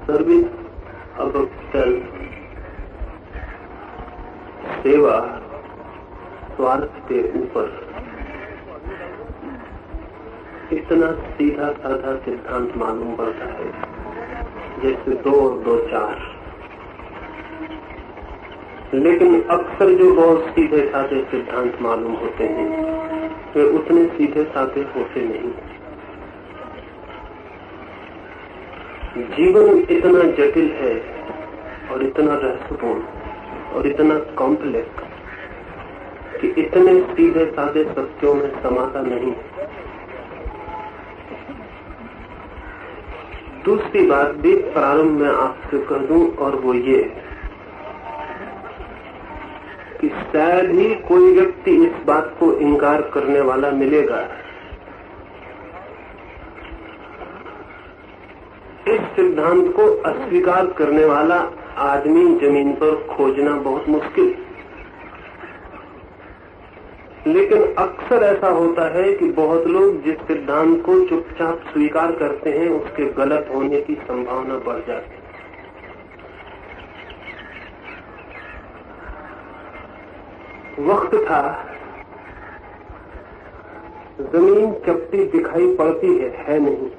Service अब self, सेवा स्वार्थ के ऊपर इतना सीधा साधा सिद्धांत मालूम पड़ता है जैसे 2 और 2 4। लेकिन अक्सर जो बहुत सीधे साधे सिद्धांत मालूम होते हैं वे उतने सीधे साधे होते नहीं। जीवन इतना जटिल है और इतना रहस्यपूर्ण और इतना कॉम्प्लेक्स कि इतने सीधे साधे सत्यों में समाता नहीं। दूसरी बात भी प्रारंभ में आपसे कह दूं, और वो ये कि शायद ही कोई व्यक्ति इस बात को इनकार करने वाला मिलेगा। इस सिद्धांत को अस्वीकार करने वाला आदमी जमीन पर खोजना बहुत मुश्किल। लेकिन अक्सर ऐसा होता है कि बहुत लोग जिस सिद्धांत को चुपचाप स्वीकार करते हैं उसके गलत होने की संभावना बढ़ जाती है। वक्त था जमीन चपटी दिखाई पड़ती है नहीं।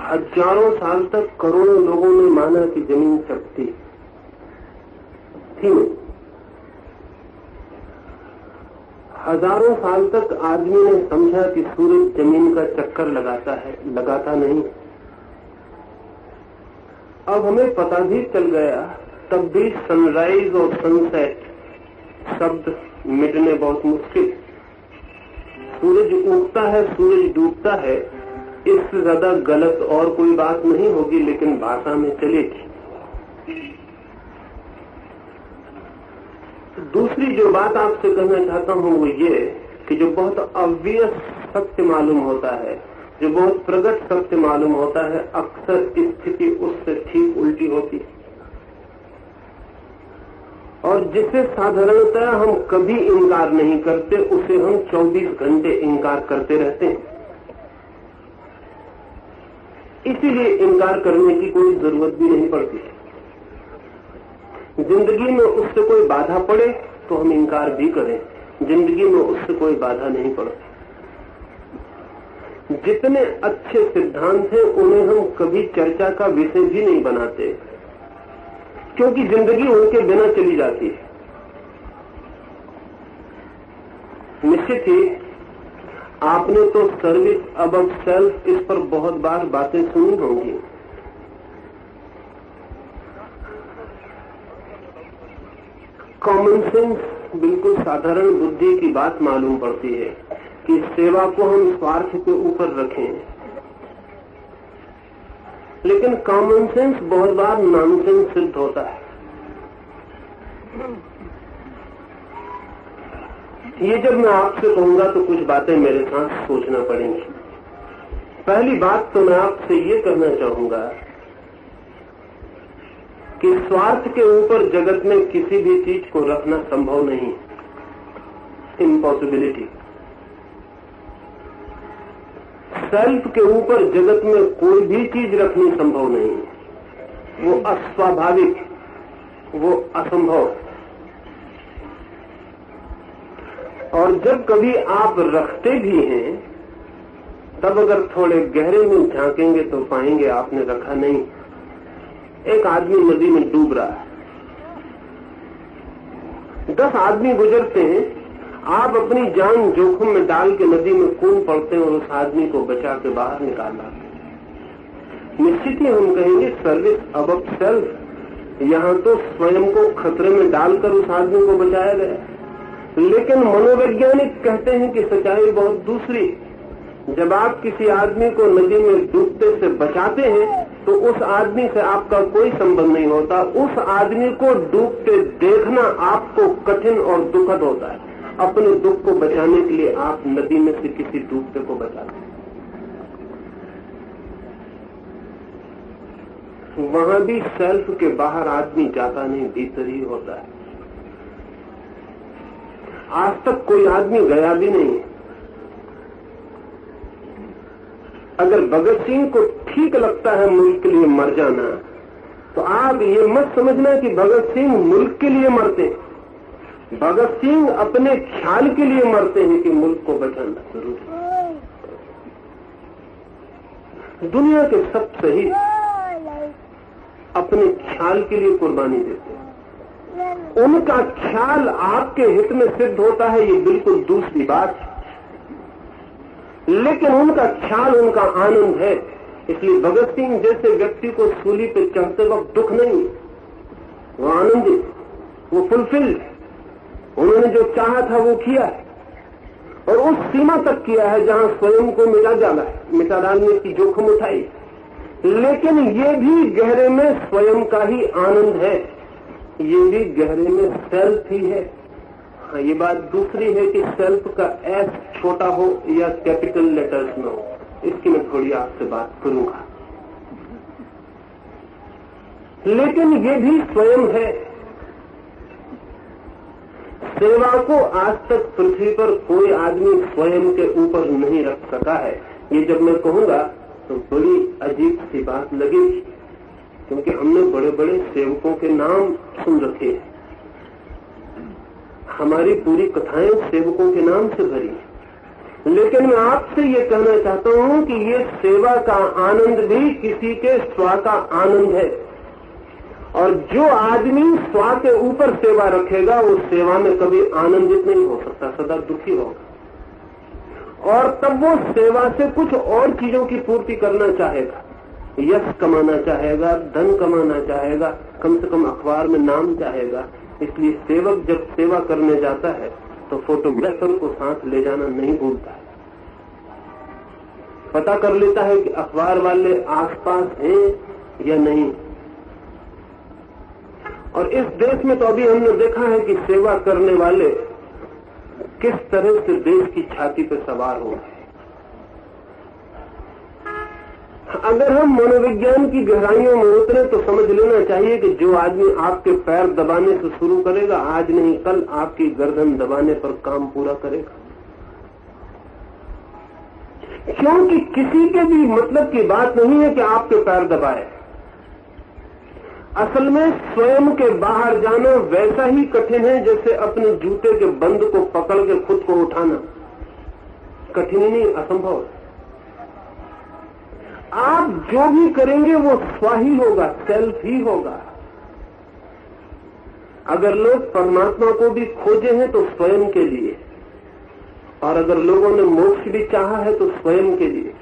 हजारों साल तक करोड़ों लोगों ने माना कि जमीन चपटी थी। हजारों साल तक आदमी ने समझा कि सूरज जमीन का चक्कर लगाता है, लगाता नहीं। अब हमें पता भी चल गया, तब भी सनराइज और सनसेट शब्द मिटने बहुत मुश्किल। सूरज उगता है, सूरज डूबता है, इससे ज्यादा गलत और कोई बात नहीं होगी, लेकिन भाषा में चलेगी। दूसरी जो बात आपसे कहना चाहता हूं वो ये कि जो बहुत ऑब्वियस सत्य मालूम होता है, जो बहुत प्रकट सत्य मालूम होता है, अक्सर स्थिति उससे ठीक उल्टी होती है। और जिसे साधारणतः हम कभी इनकार नहीं करते उसे हम 24 घंटे इनकार करते रहते हैं। इसीलिए इनकार करने की कोई जरूरत भी नहीं पड़ती। जिंदगी में उससे कोई बाधा पड़े तो हम इनकार भी करें, जिंदगी में उससे कोई बाधा नहीं पड़ती। जितने अच्छे सिद्धांत हैं उन्हें हम कभी चर्चा का विषय भी नहीं बनाते, क्योंकि जिंदगी उनके बिना चली जाती है। निश्चित ही आपने तो सर्विस अबव सेल्फ इस पर बहुत बार बातें सुनी होंगी। कॉमन सेंस, बिल्कुल साधारण बुद्धि की बात मालूम पड़ती है कि सेवा को हम स्वार्थ के ऊपर रखें। लेकिन कॉमन सेंस बहुत बार नॉनसेंस सिद्ध होता है। ये जब मैं आपसे कहूंगा तो कुछ बातें मेरे साथ सोचना पड़ेंगी। पहली बात तो मैं आपसे ये कहना चाहूंगा कि स्वार्थ के ऊपर जगत में किसी भी चीज को रखना संभव नहीं, इम्पॉसिबिलिटी। सेल्फ के ऊपर जगत में कोई भी चीज रखनी संभव नहीं, वो अस्वाभाविक, वो असंभव। और जब कभी आप रखते भी हैं तब अगर थोड़े गहरे में झांकेंगे तो पाएंगे आपने रखा नहीं। एक आदमी नदी में डूब रहा है, 10 आदमी गुजरते हैं, आप अपनी जान जोखिम में डाल के नदी में कूद पड़ते हैं और उस आदमी को बचा के बाहर निकाल लाते। निश्चित ही हम कहेंगे सर्विस अबव सेल्फ, यहां तो स्वयं को खतरे में डालकर उस आदमी को बचाया गया। लेकिन मनोवैज्ञानिक कहते हैं कि सच्चाई बहुत दूसरी। जब आप किसी आदमी को नदी में डूबते से बचाते हैं तो उस आदमी से आपका कोई संबंध नहीं होता, उस आदमी को डूबते देखना आपको कठिन और दुखद होता है। अपने दुख को बचाने के लिए आप नदी में से किसी डूबते को बचाते हैं। वहां भी सेल्फ के बाहर आदमी जाता नहीं, भीतर ही होता है। आज तक कोई आदमी गया भी नहीं। अगर भगत सिंह को ठीक लगता है मुल्क के लिए मर जाना, तो आप ये मत समझना कि भगत सिंह मुल्क के लिए मरते हैं। भगत सिंह अपने ख्याल के लिए मरते हैं कि मुल्क को बचाना जरूरी है। दुनिया के सब शहीद अपने ख्याल के लिए कुर्बानी देते हैं। उनका ख्याल आपके हित में सिद्ध होता है, ये बिल्कुल दूसरी बात है, लेकिन उनका ख्याल उनका आनंद है। इसलिए भगत सिंह जैसे व्यक्ति को सूली पे चढ़ते वक्त दुख नहीं, वो आनंदित, वो फुलफिल्ड, उन्होंने जो चाहा था वो किया है, और उस सीमा तक किया है जहां स्वयं को मिटा डालने की जोखिम उठाई। लेकिन ये भी गहरे में स्वयं का ही आनंद है, ये भी गहरे में सेल्फ ही है। हाँ, ये बात दूसरी है कि सेल्फ का एस छोटा हो या कैपिटल लेटर्स में हो, इसकी मैं थोड़ी आपसे बात करूंगा। लेकिन ये भी स्वयं है। सेवा को आज तक पृथ्वी पर कोई आदमी स्वयं के ऊपर नहीं रख सका है। ये जब मैं कहूंगा तो बड़ी अजीब सी बात लगेगी, क्योंकि हमने बड़े बड़े सेवकों के नाम सुन रखे हैं, हमारी पूरी कथाएं सेवकों के नाम से भरी है। लेकिन मैं आपसे ये कहना चाहता हूं कि ये सेवा का आनंद भी किसी के स्व का आनंद है, और जो आदमी स्व के ऊपर सेवा रखेगा वो सेवा में कभी आनंदित नहीं हो सकता, सदा दुखी होगा, और तब वो सेवा से कुछ और चीजों की पूर्ति करना चाहेगा, यश कमाना चाहेगा, धन कमाना चाहेगा, कम से कम अखबार में नाम चाहेगा। इसलिए सेवक जब सेवा करने जाता है तो फोटोग्राफर को साथ ले जाना नहीं भूलता है, पता कर लेता है कि अखबार वाले आसपास हैं या नहीं। और इस देश में तो अभी हमने देखा है कि सेवा करने वाले किस तरह से देश की छाती पर सवार हो गए। अगर हम मनोविज्ञान की गहराइयों में उतरे तो समझ लेना चाहिए कि जो आदमी आपके पैर दबाने से शुरू करेगा, आज नहीं कल आपकी गर्दन दबाने पर काम पूरा करेगा। क्योंकि किसी के भी मतलब की बात नहीं है कि आपके पैर दबाए। असल में स्वयं के बाहर जाना वैसा ही कठिन है जैसे अपने जूते के बंद को पकड़ के खुद को उठाना। कठिन नहीं, असंभव है। आप जो भी करेंगे वो स्व ही होगा, सेल्फ ही होगा। अगर लोग परमात्मा को भी खोजे हैं तो स्वयं के लिए, और अगर लोगों ने मोक्ष भी चाहा है तो स्वयं के लिए,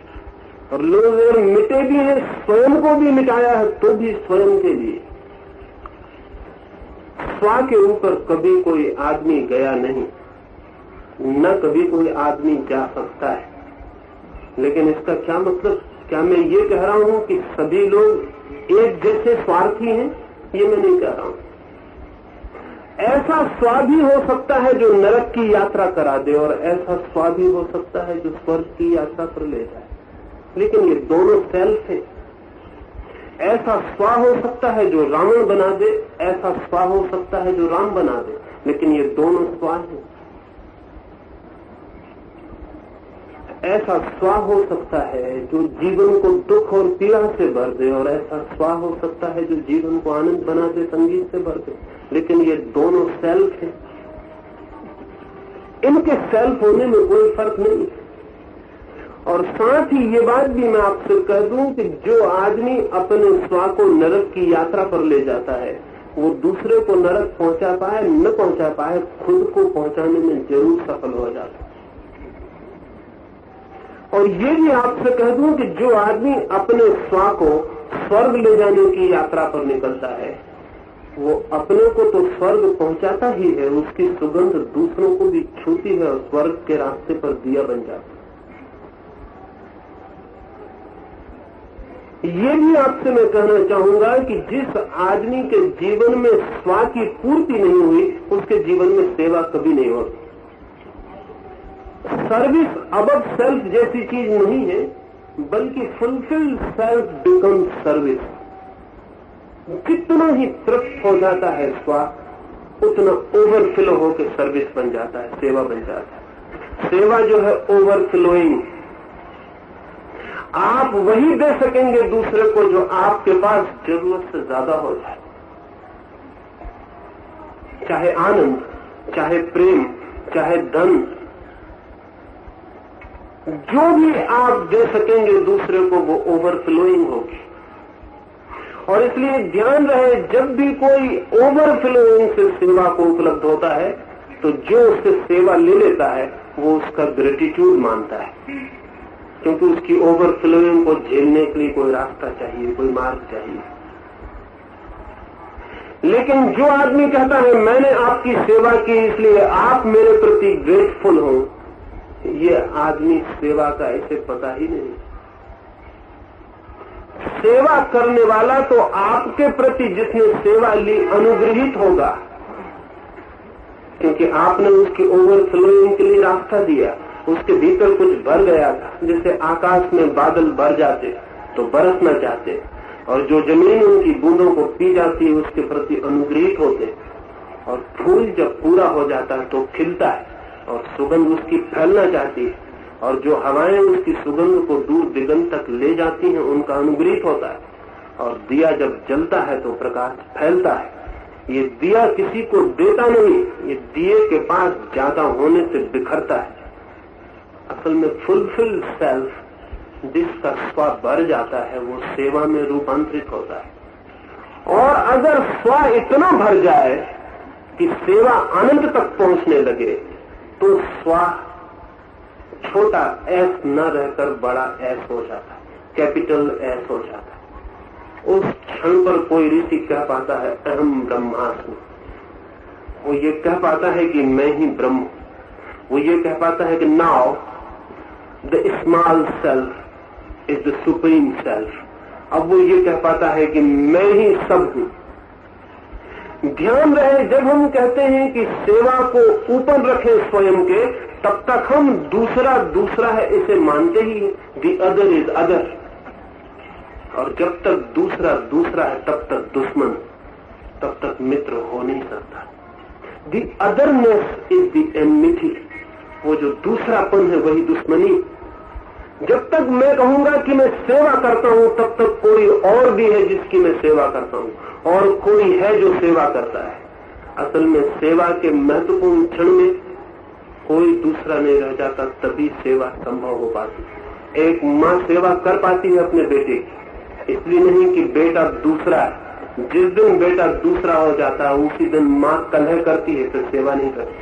और लोग अगर मिटे भी हैं, स्वयं को भी मिटाया है तो भी स्वयं के लिए। स्व के ऊपर कभी कोई आदमी गया नहीं, न कभी कोई आदमी जा सकता है। लेकिन इसका क्या मतलब? क्या मैं ये कह रहा हूं कि सभी लोग एक जैसे स्वार्थी हैं? ये मैं नहीं कह रहा हूं। ऐसा स्व भी हो सकता है जो नरक की यात्रा करा दे, और ऐसा स्व भी हो सकता है जो स्वर्ग की यात्रा पर ले जाए। लेकिन ये दोनों सेल्फ है। ऐसा स्व हो सकता है जो रावण बना दे, ऐसा स्व हो सकता है जो राम बना दे, लेकिन ये दोनों स्व है। ऐसा स्व हो सकता है जो जीवन को दुख और पीड़ा से भर दे, और ऐसा स्व हो सकता है जो जीवन को आनंद बना दे, संगीत से भर दे। लेकिन ये दोनों सेल्फ है। इनके सेल्फ होने में कोई फर्क नहीं। और साथ ही ये बात भी मैं आपसे कह दूं कि जो आदमी अपने स्व को नरक की यात्रा पर ले जाता है, वो दूसरे को नरक पहुंचा पाए न पहुंचा पाए, खुद को पहुंचाने में जरूर सफल हो जाता है। और ये भी आपसे कह दूं कि जो आदमी अपने स्व को स्वर्ग ले जाने की यात्रा पर निकलता है, वो अपने को तो स्वर्ग पहुंचाता ही है, उसकी सुगंध दूसरों को भी छूती है और स्वर्ग के रास्ते पर दिया बन जाता है। ये भी आपसे मैं कहना चाहूंगा कि जिस आदमी के जीवन में स्व की पूर्ति नहीं हुई, उसके जीवन में सेवा कभी नहीं होती। सर्विस अबव सेल्फ जैसी चीज नहीं है, बल्कि फुलफिल्ड सेल्फ बिकम सर्विस। जितना ही तृप्त हो जाता है स्व, उतना ओवरफ्लो होकर सर्विस बन जाता है, सेवा बन जाता है। सेवा जो है ओवरफ्लोइंग। आप वही दे सकेंगे दूसरे को जो आपके पास जरूरत से ज्यादा हो जाए, चाहे आनंद, चाहे प्रेम, चाहे धन, जो भी आप दे सकेंगे दूसरे को वो ओवरफ्लोइंग होगी। और इसलिए ध्यान रहे, जब भी कोई ओवरफ्लोइंग से सेवा को उपलब्ध होता है तो जो उससे सेवा ले लेता है वो उसका ग्रेटिट्यूड मानता है, क्योंकि उसकी ओवरफ्लोइंग को झेलने के लिए कोई रास्ता चाहिए, कोई मार्ग चाहिए। लेकिन जो आदमी कहता है मैंने आपकी सेवा की इसलिए आप मेरे प्रति ग्रेटफुल हो, ये आदमी सेवा का ऐसे पता ही नहीं। सेवा करने वाला तो आपके प्रति जिसने सेवा ली अनुग्रहित होगा, क्योंकि आपने उसकी ओवरफ्लोइंग के लिए रास्ता दिया, उसके भीतर कुछ भर गया था। जैसे आकाश में बादल भर जाते तो बरसना चाहते, और जो जमीन उनकी बूंदों को पी जाती है उसके प्रति अनुग्रहित होते, और फूल जब पूरा हो जाता है तो खिलता है और सुगंध उसकी फैलना चाहती है, और जो हवाएं उसकी सुगंध को दूर दिगंत तक ले जाती हैं उनका अनुग्रहित होता है। और दिया जब जलता है तो प्रकाश फैलता है। ये दिया किसी को देता नहीं, ये दिए के पास ज्यादा होने से बिखरता है। असल में फुलफिल सेल्फ, जिसका स्व भर जाता है, वो सेवा में रूपांतरित होता है। और अगर स्व इतना भर जाए कि सेवा अनंत तक पहुंचने लगे तो स्व छोटा एस न रहकर बड़ा एस हो जाता है, कैपिटल एस हो जाता है। उस क्षण पर कोई ऋषि कह पाता है अहम ब्रह्मास्मि, वो ये कह पाता है कि मैं ही ब्रह्म, वो ये कह पाता है कि now the small self is the supreme self. अब वो ये कह पाता है कि मैं ही सब हूं। ध्यान रहे, जब हम कहते हैं कि सेवा को ऊपर रखें स्वयं के, तब तक हम दूसरा दूसरा है इसे मानते ही, दी अदर इज अदर। और जब तक दूसरा दूसरा है तब तक दुश्मन, तब तक मित्र हो नहीं सकता। दी अदरनेस इज दी एनमिटी, वो जो दूसरापन है वही दुश्मनी। जब तक मैं कहूंगा कि मैं सेवा करता हूं तब तक कोई और भी है जिसकी मैं सेवा करता हूं, और कोई है जो सेवा करता है। असल में सेवा के महत्वपूर्ण क्षण में कोई दूसरा नहीं रह जाता, तभी सेवा संभव हो पाती। एक माँ सेवा कर पाती है अपने बेटे की, इसलिए नहीं कि बेटा दूसरा है। जिस दिन बेटा दूसरा हो जाता है उसी दिन माँ कलह करती है, फिर सेवा नहीं करती।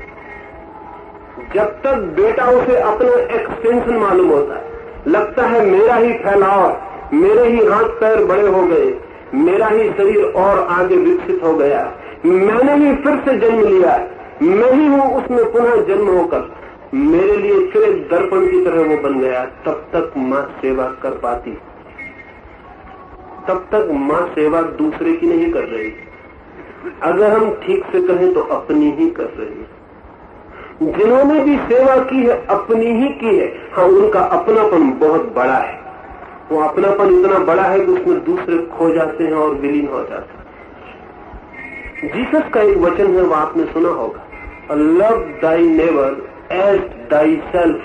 जब तक बेटा उसे अपना एक्सटेंशन मालूम होता है, लगता है मेरा ही फैलाव, मेरे ही हाथ पैर बड़े हो गए, मेरा ही शरीर और आगे विकसित हो गया, मैंने ही फिर से जन्म लिया, मैं ही हूं उसमें पुनः जन्म होकर, मेरे लिए फिर एक दर्पण की तरह वो बन गया, तब तक माँ सेवा कर पाती। तब तक माँ सेवा दूसरे की नहीं कर रही, अगर हम ठीक से कहें तो अपनी ही कर रही है। जिन्होंने भी सेवा की है अपनी ही की है। हाँ, उनका अपनापन बहुत बड़ा है, वो अपनापन इतना बड़ा है कि उसमें दूसरे खो जाते हैं और विलीन हो जाते हैं। जीसस का एक वचन है, वो आपने सुना होगा, love thy neighbour as thyself.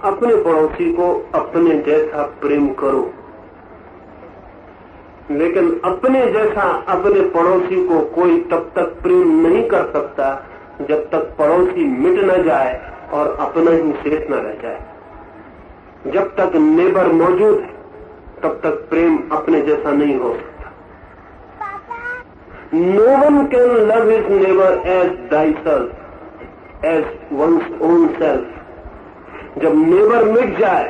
अपने पड़ोसी को अपने जैसा प्रेम करो, लेकिन अपने जैसा अपने पड़ोसी को कोई तब तक प्रेम नहीं कर सकता जब तक पड़ोसी मिट न जाए और अपना ही शेष न रह जाए। जब तक नेबर मौजूद है तब तक प्रेम अपने जैसा नहीं हो सकता। No one can love his neighbour as thyself, as one's own self. जब नेबर मिट जाए,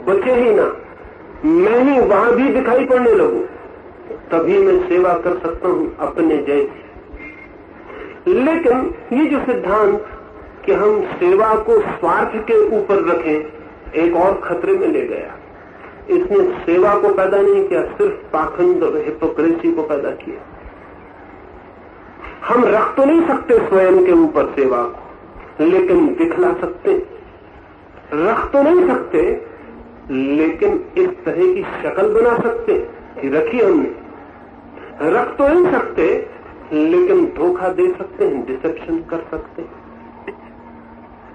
बचे ही ना, मैं ही वहां भी दिखाई पड़ने लगूं, तभी मैं सेवा कर सकता हूं अपने जैसे। लेकिन ये जो सिद्धांत कि हम सेवा को स्वार्थ के ऊपर रखें, एक और खतरे में ले गया। इसने सेवा को पैदा नहीं किया, सिर्फ पाखंड और हिपोक्रेसी को पैदा किया। हम रख तो नहीं सकते स्वयं के ऊपर सेवा को, लेकिन दिखला सकते। रख तो नहीं सकते, लेकिन इस तरह की शक्ल बना सकते कि रखी हमने। रख तो नहीं सकते, लेकिन धोखा दे सकते हैं, डिसेप्शन कर सकते हैं।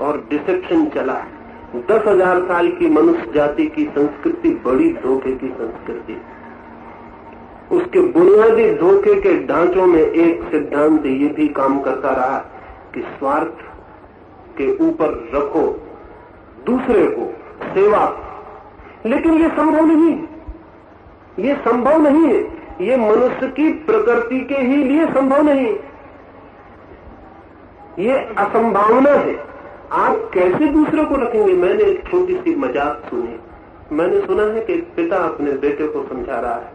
और डिसेप्शन चला, 10,000 साल की मनुष्य जाति की संस्कृति बड़ी धोखे की संस्कृति। उसके बुनियादी धोखे के ढांचों में एक सिद्धांत ये भी काम करता रहा कि स्वार्थ के ऊपर रखो दूसरे को, सेवा। लेकिन ये संभव नहीं, ये संभव नहीं है। ये मनुष्य की प्रकृति के ही लिए संभव नहीं, ये असंभावना है। आप कैसे दूसरे को रखेंगे? मैंने एक छोटी सी मजाक सुनी। मैंने सुना है कि एक पिता अपने बेटे को समझा रहा है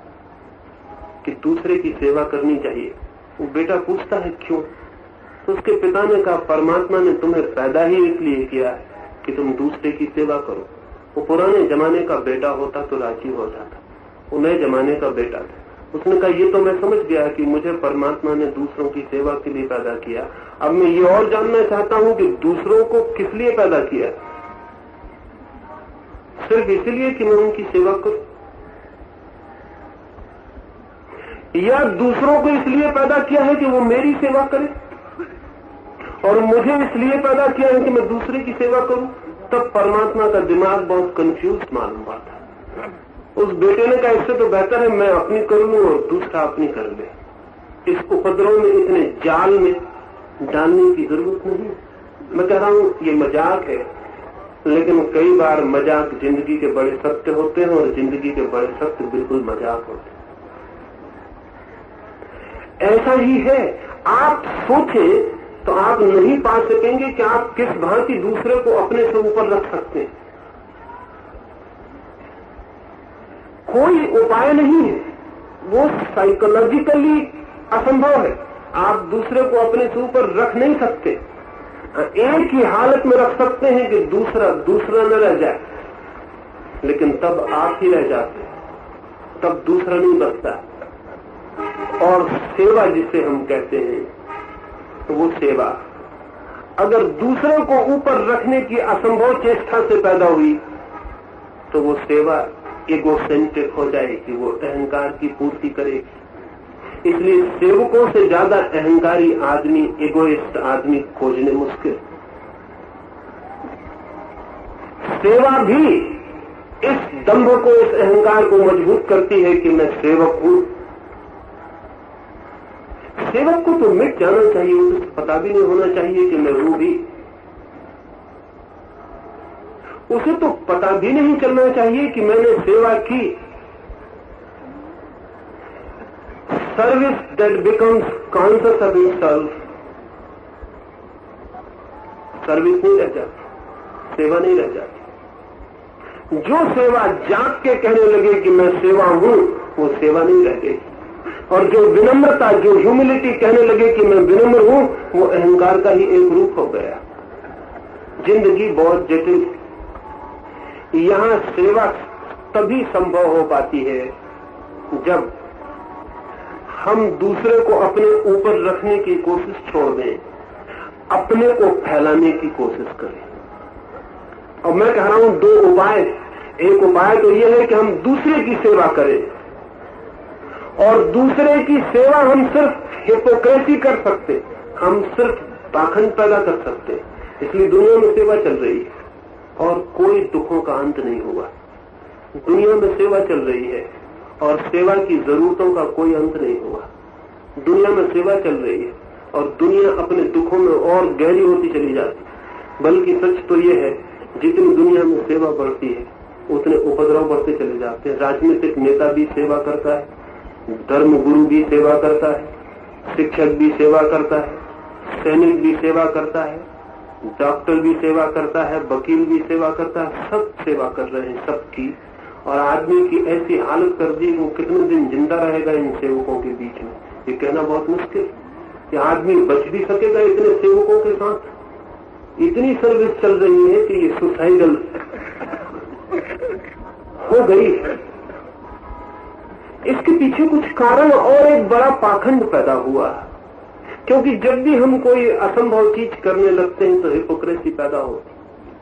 कि दूसरे की सेवा करनी चाहिए। वो बेटा पूछता है क्यों? तो उसके पिता ने कहा, परमात्मा ने तुम्हें पैदा ही इसलिए किया है कि तुम दूसरे की सेवा करो। वो पुराने जमाने का बेटा होता तो राजी हो जाता, वो नए जमाने का बेटा था। उसने कहा, ये तो मैं समझ गया कि मुझे परमात्मा ने दूसरों की सेवा के लिए पैदा किया। अब मैं ये और जानना चाहता हूं कि दूसरों को किस लिए पैदा किया? सिर्फ इसलिए कि मैं उनकी सेवा करूं, या दूसरों को इसलिए पैदा किया है कि वो मेरी सेवा करें, और मुझे इसलिए पैदा किया है कि मैं दूसरे की सेवा करूं? तब परमात्मा का दिमाग बहुत कंफ्यूज मालूम हुआ था। उस बेटे ने कहा, इससे तो बेहतर है मैं अपनी कर लूं और दूसरा अपनी कर ले। इस उपद्रव में, इतने जाल में डालने की जरूरत नहीं। मैं कह रहा हूं ये मजाक है, लेकिन कई बार मजाक जिंदगी के बड़े सत्य होते हैं और जिंदगी के बड़े सत्य बिल्कुल मजाक होते हैं। ऐसा ही है। आप सोचें तो आप नहीं पा सकेंगे कि आप किस भांति दूसरे को अपने से ऊपर रख सकते हैं। कोई उपाय नहीं है, वो साइकोलॉजिकली असंभव है। आप दूसरे को अपने से ऊपर रख नहीं सकते। एक ही हालत में रख सकते हैं कि दूसरा न रह जाए, लेकिन तब आप ही रह जाते हैं, तब दूसरा नहीं बचता। और सेवा जिसे हम कहते हैं, तो वो सेवा अगर दूसरे को ऊपर रखने की असंभव चेष्टा से पैदा हुई तो वो सेवा इगोसेंट्रिक हो जाएगी, वो अहंकार की पूर्ति करेगी। इसलिए सेवकों से ज्यादा अहंकारी आदमी, इगोइस्ट आदमी खोजने मुश्किल। सेवा भी इस दंभ को, इस अहंकार को मजबूत करती है कि मैं सेवक हूं। सेवक को तो मिट जाना चाहिए, उसे पता भी नहीं होना चाहिए कि मैं हूं भी। उसे तो पता भी नहीं चलना चाहिए कि मैंने सेवा की। Service that becomes conscious of himself, service नहीं रह जाती, सेवा नहीं रह जाती। जो सेवा जाग के कहने लगे कि मैं सेवा हूं, वो सेवा नहीं रह गई। और जो विनम्रता, जो ह्यूमिलिटी कहने लगे कि मैं विनम्र हूं, वो अहंकार का ही एक रूप हो गया। जिंदगी बहुत जटिल है। यहां सेवा तभी संभव हो पाती है जब हम दूसरे को अपने ऊपर रखने की कोशिश छोड़ दें, अपने को फैलाने की कोशिश करें। और मैं कह रहा हूं दो उपाय। एक उपाय तो यह है कि हम दूसरे की सेवा करें, और दूसरे की सेवा हम सिर्फ हिपोक्रेसी कर सकते, हम सिर्फ पाखंड पैदा कर सकते। इसलिए दुनिया में सेवा चल रही है और कोई दुखों का अंत नहीं हुआ। दुनिया में सेवा चल रही है और सेवा की जरूरतों का कोई अंत नहीं हुआ। दुनिया में सेवा चल रही है और दुनिया अपने दुखों में और गहरी होती चली जाती। बल्कि सच तो यह है, जितनी दुनिया में सेवा बढ़ती है उतने उपद्रव बढ़ते चले जाते हैं। राजनीतिक नेता भी सेवा करता है, धर्म गुरु भी सेवा करता है, शिक्षक भी सेवा करता है, सैनिक भी सेवा करता है, डॉक्टर भी सेवा करता है, वकील भी सेवा करता है। सब सेवा कर रहे हैं सबकी। और आदमी की ऐसी हालत कर दी, वो कितने दिन जिंदा रहेगा इन सेवकों के बीच में, ये कहना बहुत मुश्किल कि आदमी बच भी सकेगा इतने सेवकों के साथ। इतनी सर्विस चल रही है कि ये सुसाइडल हो गई। इसके पीछे कुछ कारण और एक बड़ा पाखंड पैदा हुआ, क्योंकि जब भी हम कोई असंभव चीज करने लगते हैं तो हिपोक्रेसी पैदा होती।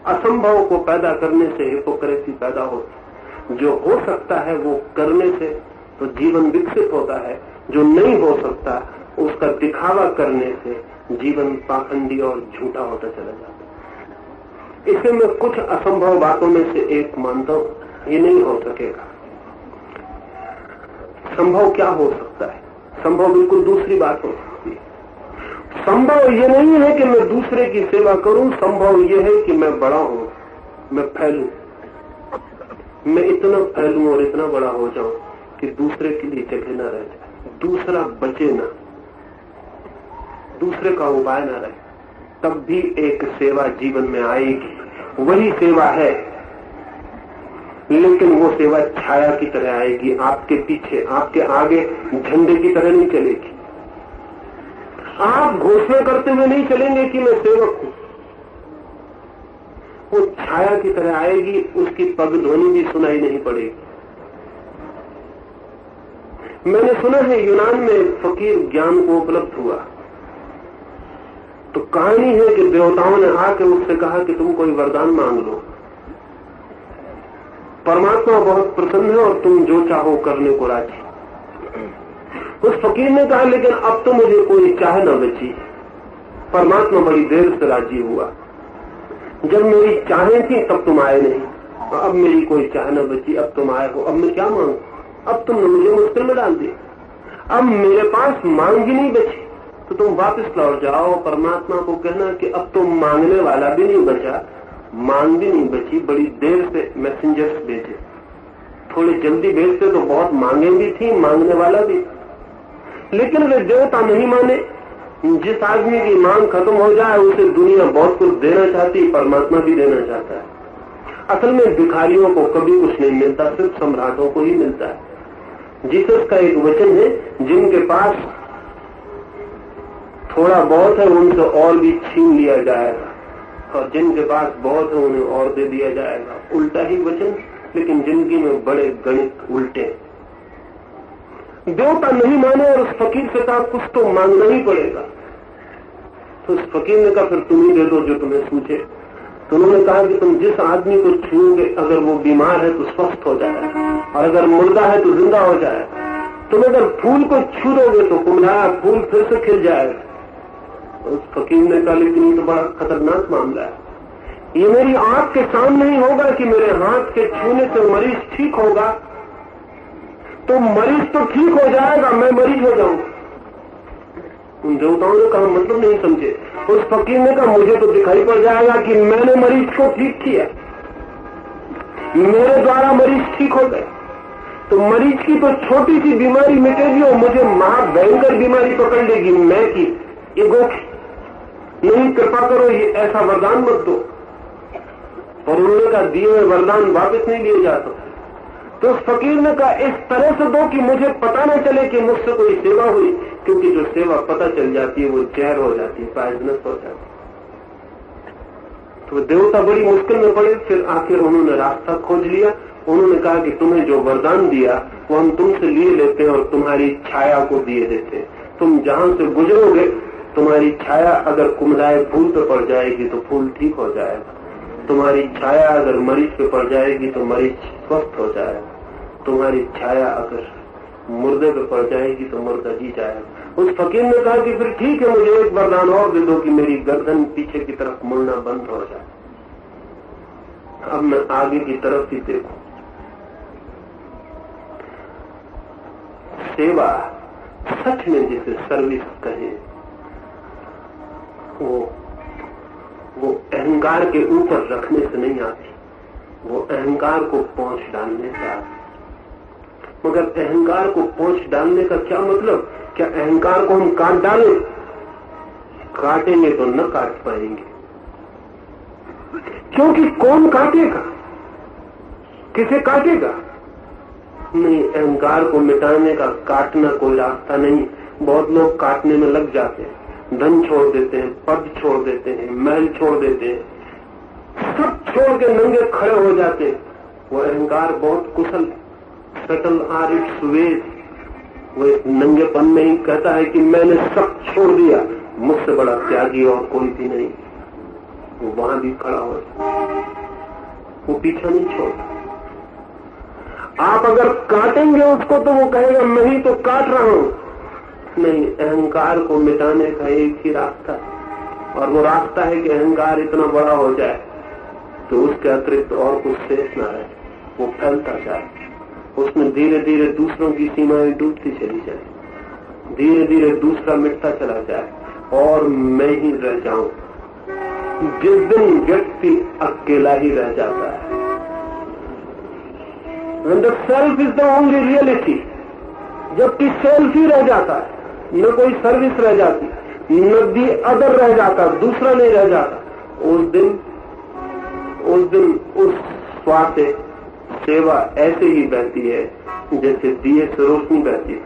असंभव को पैदा करने से हिपोक्रेसी पैदा होती। जो हो सकता है वो करने से तो जीवन विकसित होता है, जो नहीं हो सकता उसका दिखावा करने से जीवन पाखंडी और झूठा होता चला जाता है। इसे मैं कुछ असंभव बातों में से एक मानता हूं। ये नहीं हो सकेगा। संभव क्या हो सकता है? संभव बिल्कुल दूसरी बात हो सकती है। संभव ये नहीं है कि मैं दूसरे की सेवा करूं, संभव ये है कि मैं बड़ा हूं, मैं फैलूं, मैं इतना फैलूं और इतना बड़ा हो जाऊं कि दूसरे के लिए जगह न रह जाए, दूसरा बचे ना, दूसरे का उपाय न रहे, तब भी एक सेवा जीवन में आएगी। वही सेवा है, लेकिन वो सेवा छाया की तरह आएगी, आपके पीछे, आपके आगे झंडे की तरह नहीं चलेगी। आप घोषणा करते हुए नहीं चलेंगे कि मैं सेवक हूं, वो छाया की तरह आएगी, उसकी पगध्वनि भी सुनाई नहीं पड़ेगी। मैंने सुना है यूनान में एक फकीर ज्ञान को उपलब्ध हुआ, तो कहानी है कि देवताओं ने आके उससे कहा कि तुम कोई वरदान मांग लो, परमात्मा बहुत प्रसन्न है और तुम जो चाहो करने को राजी। उस फकीर ने कहा लेकिन अब तो मुझे कोई चाह न बची। परमात्मा बड़ी देर से राजी हुआ, जब मेरी चाहें थी तब तुम आए नहीं, और अब मेरी कोई चाह न बची, अब तुम आए हो, अब मैं क्या मांगू? अब तुमने मुझे मुश्किल में डाल दिया, अब मेरे पास मांग ही नहीं बची, तो तुम वापस लौट जाओ। परमात्मा को कहना कि अब तो मांगने वाला भी नहीं बचा, मांग भी नहीं बची, बड़ी देर से मैसेंजर्स भेजे, थोड़ी जल्दी भेजते तो बहुत मांगे भी थी, मांगने वाला भी। लेकिन वे देवता नहीं माने। जिस आदमी की मांग खत्म हो जाए उसे दुनिया बहुत कुछ देना चाहती, परमात्मा भी देना चाहता है। असल में भिखारियों को कभी कुछ नहीं मिलता, सिर्फ सम्राटों को ही मिलता है। जीसस का एक वचन है, जिनके पास थोड़ा बहुत है उनसे और भी छीन लिया जाएगा, और जिनके पास बहुत है उन्हें और दे दिया जाएगा। उल्टा ही वचन, लेकिन जिंदगी में बड़े गणित उल्टे। देवता नहीं माने और उस फकीर से कहा कुछ तो मांगना ही पड़ेगा। तो उस फकीर ने कहा फिर तुम ही दे दो जो तुम्हें सूझे। तो उन्होंने कहा कि तुम जिस आदमी को छूओगे, अगर वो बीमार है तो स्वस्थ हो जाएगा, और अगर मुर्दा है तो जिंदा हो जाएगा। तुम अगर फूल को छू दोगे तो कुम्हलाया फूल फिर से खिल जाएगा। उस फकीर ने कहा लेकिन ये तो बड़ा खतरनाक मामला है, ये मेरी आंख के सामने ही होगा कि मेरे हाथ के छूने से मरीज ठीक होगा, तो मरीज तो ठीक हो जाएगा, मैं मरीज हो जाऊंगा। उन देवताओं ने कहा मतलब नहीं समझे। उस फकीर ने कहा मुझे तो दिखाई पड़ जाएगा कि मैंने मरीज को ठीक किया, मेरे द्वारा मरीज ठीक हो गए। तो मरीज की तो छोटी सी बीमारी मिटेगी और मुझे महाभयंकर बीमारी पकड़ लेगी, मैं की ईगो की। नहीं, कृपा करो ये ऐसा वरदान मत दो। और उन्होंने कहा दिए हुए वरदान वापस नहीं लिए जा सकते। तो उस फकीर ने कहा इस तरह से दो कि मुझे पता न चले कि मुझसे कोई सेवा हुई, क्योंकि जो सेवा पता चल जाती है वो जहर हो जाती है, पॉइजनस हो जाती है। तो देवता बड़ी मुश्किल में पड़े। फिर आखिर उन्होंने रास्ता खोज लिया। उन्होंने कहा कि तुम्हें जो वरदान दिया वो हम तुमसे लिए लेते हैं और तुम्हारी छाया को दिए देते हैं। तुम जहां से गुजरोगे तुम्हारी छाया अगर कुमलाए फूल पे पड़ जाएगी तो फूल ठीक हो जाएगा, तुम्हारी छाया अगर मरीज पे पड़ जाएगी तो मरीज स्वस्थ हो जाएगा, तुम्हारी छाया अगर मुर्दे पे पड़ जाएगी तो मुर्दा जी जाएगा। उस फकीर ने कहा कि फिर ठीक है, मुझे एक वरदान और दे दो कि मेरी गर्दन पीछे की तरफ मुड़ना बंद हो जाए, अब मैं आगे की तरफ ही देखूं। सेवा सच में जिसे सर्विस कहे वो अहंकार के ऊपर रखने से नहीं आती, वो अहंकार को पोंछ डालने से आती। मगर अहंकार को पोंछ डालने का क्या मतलब? क्या अहंकार को हम काट डालें? काटेंगे तो न काट पाएंगे, क्योंकि कौन काटेगा, किसे काटेगा? नहीं, अहंकार को मिटाने का काटना कोई रास्ता नहीं। बहुत लोग काटने में लग जाते हैं, धन छोड़ देते हैं, पद छोड़ देते हैं, महल छोड़ देते हैं, सब छोड़ के नंगे खड़े हो जाते हैं। वो अहंकार बहुत कुशल, सटल आर इट्स वेज। वो इस नंगेपन में ही कहता है कि मैंने सब छोड़ दिया, मुझसे बड़ा त्यागी और कोई भी नहीं। वो वहां भी खड़ा हो जाता, वो पीछा नहीं छोड़ता। आप अगर काटेंगे उसको तो वो कहेगा मैं ही तो काट रहा हूं। नहीं, अहंकार को मिटाने का एक ही रास्ता है, और वो रास्ता है कि अहंकार इतना बड़ा हो जाए कि उसके अतिरिक्त और कुछ शेष न रहे, वो फैलता जाए, उसमें धीरे धीरे दूसरों की सीमाएं डूबती चली जाए, धीरे धीरे दूसरा मिटता चला जाए और मैं ही रह जाऊं। जिस दिन व्यक्ति अकेला ही रह जाता है, when the self is the only reality, जबकि सेल्फ ही रह जाता है, न कोई सर्विस रह जाती, न दी अदर रह जाता, दूसरा नहीं रह जाता, उस दिन उस स्वाद से सेवा ऐसे ही बहती है जैसे दिए से रोशनी बहती है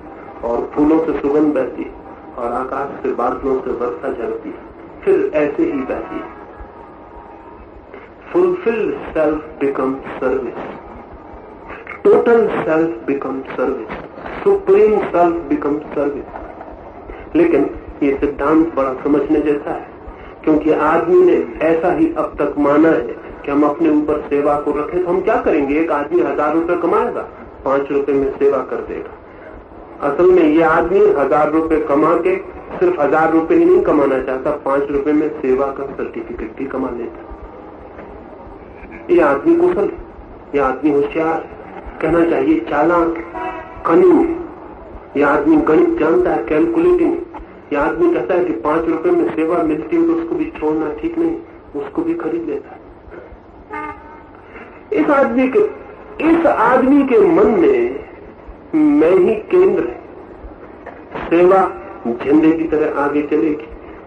और फूलों से सुगंध बहती है और आकाश से बादलों से वर्षा झलती है, फिर ऐसे ही बहती है। Fulfilled self become service, total self become service, supreme self become service. लेकिन ये सिद्धांत बड़ा समझने जैसा है, क्योंकि आदमी ने ऐसा ही अब तक माना है कि हम अपने ऊपर सेवा को रखें तो हम क्या करेंगे। एक आदमी 1000 रुपए कमाएगा, 5 रुपए में सेवा कर देगा। असल में ये आदमी 1000 रुपए कमा के सिर्फ 1000 रुपए ही नहीं कमाना चाहता, 5 रुपए में सेवा का सर्टिफिकेट भी कमा लेता। ये आदमी कुशल, ये आदमी होशियार, कहना चाहिए चालाक, कनिंग, ये आदमी गणित जानता है, कैलकुलेटिंग। ये आदमी कहता है कि 5 रुपए में सेवा मिलती है तो उसको भी छोड़ना ठीक नहीं, उसको भी खरीद लेता है। इस आदमी के मन में मैं ही केंद्र है, सेवा झंडे की तरह आगे चलेगी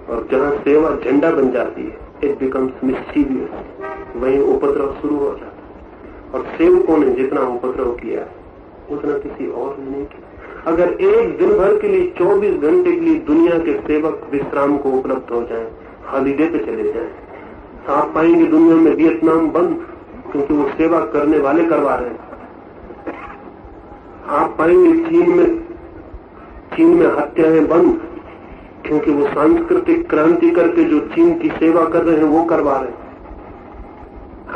और जहां सेवा झंडा बन जाती है, इट बिकम्स मिस्चीवियस, वहीं उपद्रव शुरू हो जाता है। और सेवकों ने जितना उपद्रव किया उतना किसी और ने नहीं किया। अगर एक दिन भर के लिए 24 घंटे के लिए दुनिया के सेवक विश्राम को उपलब्ध हो जाएं, हॉलीडे पे चले जाएं, तो आप पाएंगे दुनिया में वियतनाम बंद, क्योंकि वो सेवा करने वाले करवा रहे हैं। आप पाएंगे चीन में हत्याएं बंद, क्योंकि वो सांस्कृतिक क्रांति करके जो चीन की सेवा कर रहे हैं वो करवा रहे हैं।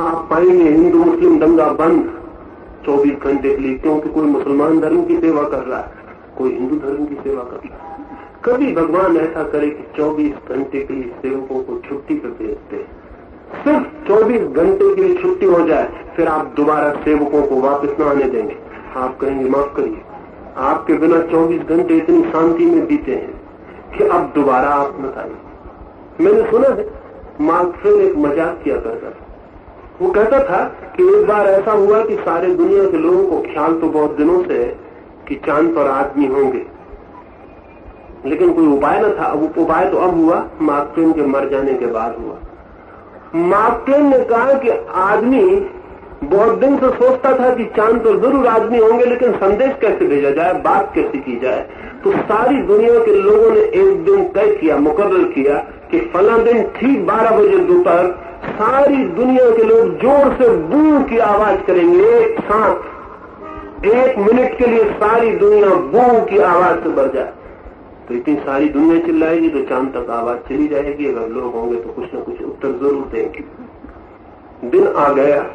आप पाएंगे हिंदू मुस्लिम दंगा बंद 24 घंटे के लिए, क्योंकि कोई मुसलमान धर्म की सेवा कर रहा है, कोई हिंदू धर्म की सेवा कर रहा है। कभी भगवान ऐसा करे कि 24 घंटे के लिए सेवकों को छुट्टी पर भेजते हैं, सिर्फ 24 घंटे के लिए छुट्टी हो जाए, फिर आप दोबारा सेवकों को वापस न आने देंगे। आप कहेंगे माफ करिए, आपके बिना 24 घंटे इतनी शांति में बीते हैं कि अब दोबारा आप मत आइए। मैंने सुना है मार्क ट्वेन एक मजाक किया करता था। वो कहता था कि एक बार ऐसा हुआ कि सारे दुनिया के लोगों को ख्याल तो बहुत दिनों से है कि चांद पर आदमी होंगे, लेकिन कोई उपाय न था। अब उपाय तो अब हुआ, मार्क ट्वेन के मर जाने के बाद हुआ। मार्क ट्वेन ने कहा कि आदमी बहुत दिन से सोचता था कि चांद पर जरूर आदमी होंगे, लेकिन संदेश कैसे भेजा जाए, बात कैसे की जाए। तो सारी दुनिया के लोगों ने एक दिन तय किया, मुकर्रर किया कि फला दिन ठीक 12 बजे दोपहर सारी दुनिया के लोग जोर से बू की आवाज करेंगे एक साथ। 1 मिनट के लिए सारी दुनिया बू की आवाज से भर जाए, तो इतनी सारी दुनिया चिल्लाएगी तो चांद तक आवाज चली जाएगी। अगर लोग होंगे तो कुछ न कुछ उत्तर जरूर देंगे। दिन आ गया,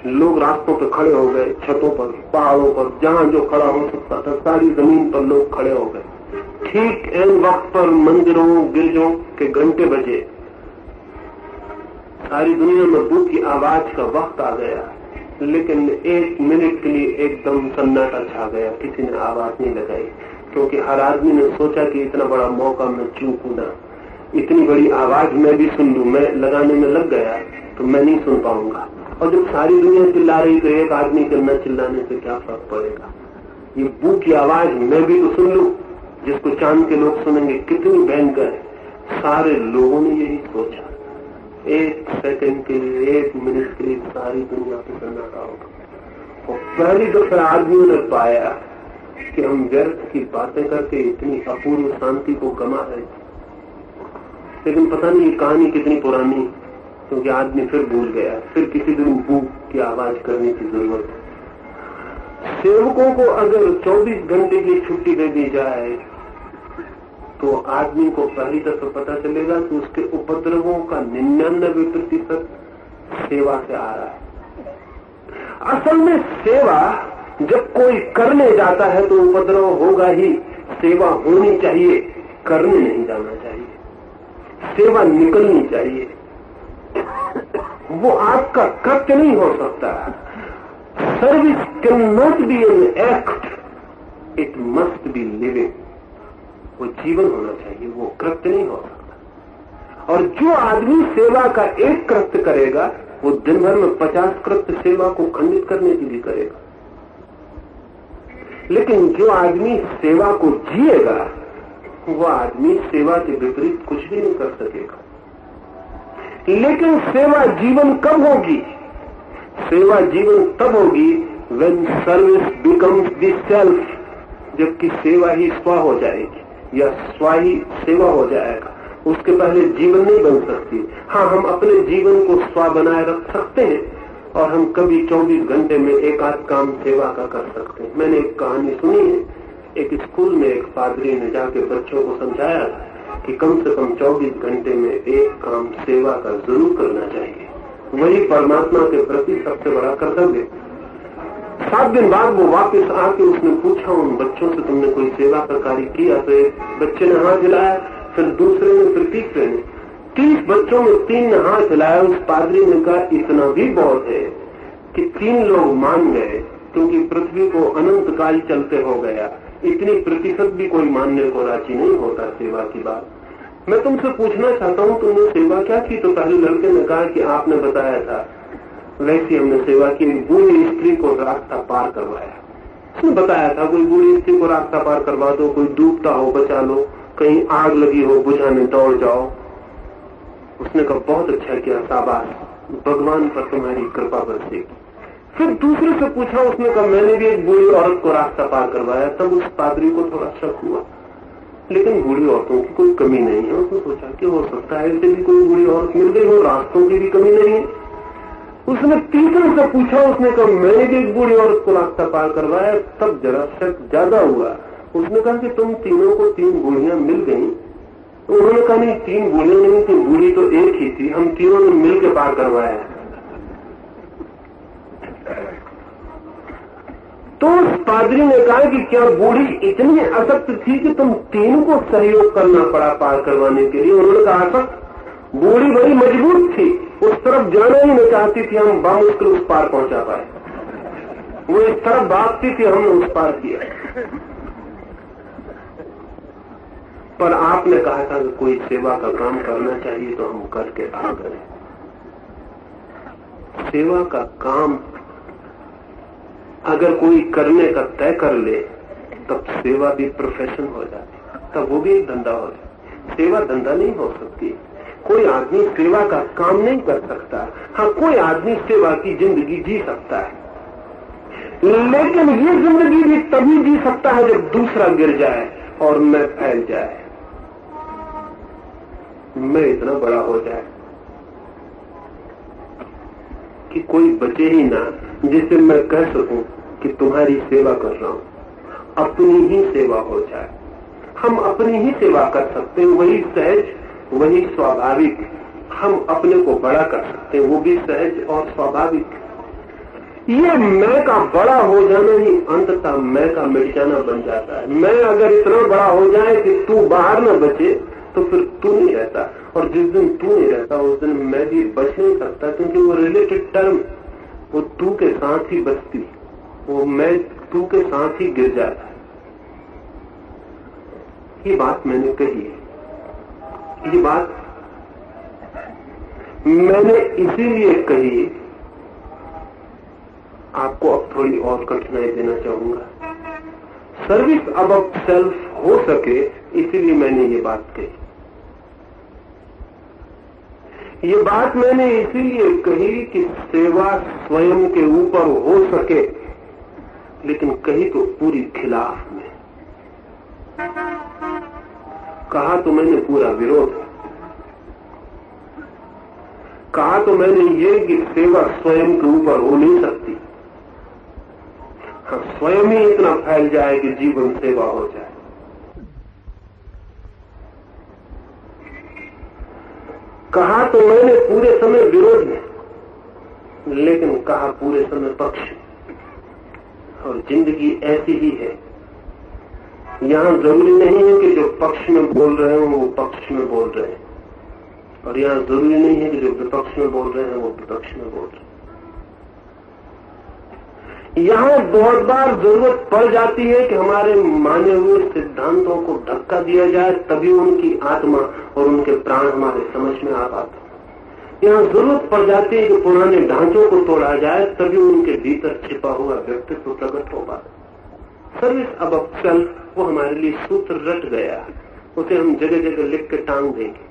लोग रास्तों पर खड़े हो गए, छतों पर, पहाड़ों पर, जहां जो खड़ा हो सकता था, सारी जमीन पर लोग खड़े हो गए। ठीक एन वक्त पर मंदिरों गिरजों के घंटे बजे, सारी दुनिया में बू की आवाज का वक्त आ गया, लेकिन 1 मिनट के लिए एकदम सन्नाटा छा गया, किसी ने आवाज नहीं लगाई, क्योंकि हर आदमी ने सोचा कि इतना बड़ा मौका मैं चूकूं ना, इतनी बड़ी आवाज मैं भी सुन लूं, मैं लगाने में लग गया तो मैं नहीं सुन पाऊंगा। और जब सारी दुनिया चिल्ला रही तो एक आदमी के न चिल्लाने से क्या फर्क पड़ेगा। ये बू की आवाज मैं भी तो सुन लूं, जिसको चांद के लोग सुनेंगे, कितनी भयंकर है। सारे लोगों ने यही सोचा। 1 सेकंड के लिए, 1 मिनट के लिए सारी दुनिया को सन्नाटा होगा। और पहली दफा आदमियों ने पाया कि हम व्यर्थ की बातें करके इतनी अपूर्व शांति को गमा रहे। लेकिन पता नहीं ये कहानी कितनी पुरानी, क्योंकि आदमी फिर भूल गया, फिर किसी दिन बू की आवाज करने की जरूरत है। सेवकों को अगर 24 घंटे की छुट्टी दे दी जाए तो आदमी को पहली तरफ पता चलेगा कि उसके उपद्रवों का 99% सेवा से आ रहा है। असल में सेवा जब कोई करने जाता है तो उपद्रव होगा ही। सेवा होनी चाहिए, करने नहीं जाना चाहिए। सेवा निकलनी चाहिए। वो आपका कृत्य नहीं हो सकता। Service can not be an act, it must be living. वो जीवन होना चाहिए, वो कृत्य नहीं हो सकता। और जो आदमी सेवा का एक कृत्य करेगा वो दिन भर में 50 कृत्य सेवा को खंडित करने के लिए करेगा। लेकिन जो आदमी सेवा को जिएगा वो आदमी सेवा के विपरीत कुछ भी नहीं कर सकेगा। लेकिन सेवा जीवन कब होगी? सेवा जीवन तब होगी when service becomes the self, जबकि सेवा ही स्व हो जाएगी या स्व ही सेवा हो जाएगा। उसके पहले जीवन नहीं बन सकती। हाँ, हम अपने जीवन को स्व बनाए रख सकते हैं और हम कभी 24 घंटे में एक आध काम सेवा का कर सकते हैं। मैंने एक कहानी सुनी है, एक स्कूल में एक पादरी ने जाके बच्चों को समझाया कि कम से कम 24 घंटे में एक काम सेवा का जरूर करना चाहिए, वही परमात्मा के प्रति सबसे बड़ा कर्तव्य। 7 दिन बाद वो वापस आके उसने पूछा उन बच्चों से, तुमने कोई सेवा का कार्य किया? तो एक बच्चे ने हाथ हिलाया, फिर दूसरे ने, फिर तीसरे ने। 30 बच्चों में 3 ने हाथ हिलाया। उस पादरी ने कहा इतना भी बहुत है कि 3 लोग मान गए, क्योंकि पृथ्वी को अनंत काल चलते हो गया, इतनी प्रतिशत भी कोई मानने को राजी नहीं होता सेवा की बात। मैं तुमसे पूछना चाहता हूँ, तुमने सेवा क्या की? तो पहले लड़के ने कहा कि आपने बताया था वैसी हमने सेवा की। बूढ़ी स्त्री को रास्ता पार करवाया। उसने बताया था कोई बूढ़ी स्त्री को रास्ता पार करवा दो, कोई डूबता हो बचा लो, कहीं आग लगी हो बुझाने दौड़ जाओ। उसने कहा बहुत अच्छा किया, शाबाश, भगवान पर तुम्हारी कृपा बरसेगी। फिर दूसरे से पूछा, उसने कहा मैंने भी एक बूढ़ी औरत को रास्ता पार करवाया। तब उस पादरी को थोड़ा शक हुआ, लेकिन बूढ़ी औरतों की कोई कमी नहीं है। उसने सोचा कि हो सकता है ऐसे भी कोई बूढ़ी औरत मिल गई हो, रास्तों की भी कमी नहीं है। उसने तीसरे से पूछा, उसने कहा मैंने भी एक बूढ़ी औरत को रास्ता पार करवाया। तब जरा शक ज्यादा हुआ। उसने कहा कि तुम तीनों को 3 बूढ़ियां मिल गई? उन्होंने कहा नहीं, 3 बूढ़ियां नहीं थी, बूढ़ी तो एक ही थी, हम तीनों ने मिलकर पार करवाया। तो उस पादरी ने कहा कि क्या बूढ़ी इतनी असक्त थी कि तुम 3 को सहयोग करना पड़ा पार करवाने के लिए? उन्होंने कहा असक्त? बूढ़ी बड़ी मजबूत थी, उस तरफ जाना ही नहीं चाहती थी, हम बामुश्किल उस पार पहुंचा पाए। वो इस तरफ भागती थी, हमने उस पार किया। पर आपने कहा था कि कोई सेवा का काम करना चाहिए तो हम करके आ गए। सेवा का काम अगर कोई करने का तय कर ले तब सेवा भी प्रोफेशन हो जाती, तब वो भी एक धंधा हो जाए। सेवा धंधा नहीं हो सकती। कोई आदमी सेवा का काम नहीं कर सकता। हाँ, कोई आदमी सेवा की जिंदगी जी सकता है, लेकिन ये जिंदगी भी तभी जी सकता है जब दूसरा गिर जाए और मैं फैल जाए, मैं इतना बड़ा हो जाए कि कोई बचे ही ना जिसे मैं कह सकूं कि तुम्हारी सेवा कर रहा हूं। अपनी ही सेवा हो जाए। हम अपनी ही सेवा कर सकते हैं, वही सहज, वही स्वाभाविक। हम अपने को बड़ा कर सकते हैं, वो भी सहज और स्वाभाविक। ये मैं का बड़ा हो जाना ही अंततः मैं का मिट जाना बन जाता है। मैं अगर इतना बड़ा हो जाए कि तू बाहर न बचे तो फिर तू नहीं रहता, और जिस दिन तू नहीं रहता उस दिन मैं भी बच नहीं सकता, क्योंकि वो रिलेटेड टर्म, वो तू के साथ ही बचती, वो मैं तू के साथ ही गिर जाता है। ये बात मैंने कही है, ये बात मैंने इसीलिए कही, आपको अब थोड़ी और कठिनाई देना चाहूंगा। सर्विस अबव सेल्फ हो सके इसीलिए मैंने ये बात कही। ये बात मैंने इसीलिए कही कि सेवा स्वयं के ऊपर हो सके, लेकिन कही तो पूरी खिलाफ में। कहा तो मैंने पूरा विरोध, कहा तो मैंने ये कि सेवा स्वयं के ऊपर हो नहीं सकती। हाँ, स्वयं ही इतना फैल जाए कि जीवन सेवा हो जाए। कहा तो मैंने पूरे समय विरोध में, लेकिन कहा पूरे समय पक्ष। और जिंदगी ऐसी ही है, यहां जरूरी नहीं है कि जो पक्ष में बोल रहे हो वो पक्ष में बोल रहे हैं, और यहाँ जरूरी नहीं है कि जो विपक्ष में बोल रहे हैं वो विपक्ष में बोल रहे हैं। यहाँ बहुत बार जरूरत पड़ जाती है कि हमारे माने हुए सिद्धांतों को धक्का दिया जाए, तभी उनकी आत्मा और उनके प्राण हमारे समझ में आ पाते। यहाँ जरूरत पड़ जाती है कि पुराने ढांचों को तोड़ा जाए, तभी उनके भीतर छिपा हुआ व्यक्तित्व प्रकट हो पाता। सर्विस अबव सेल्फ वो हमारे लिए सूत्र रट गया, उसे हम जगह जगह लिख के टांग देंगे।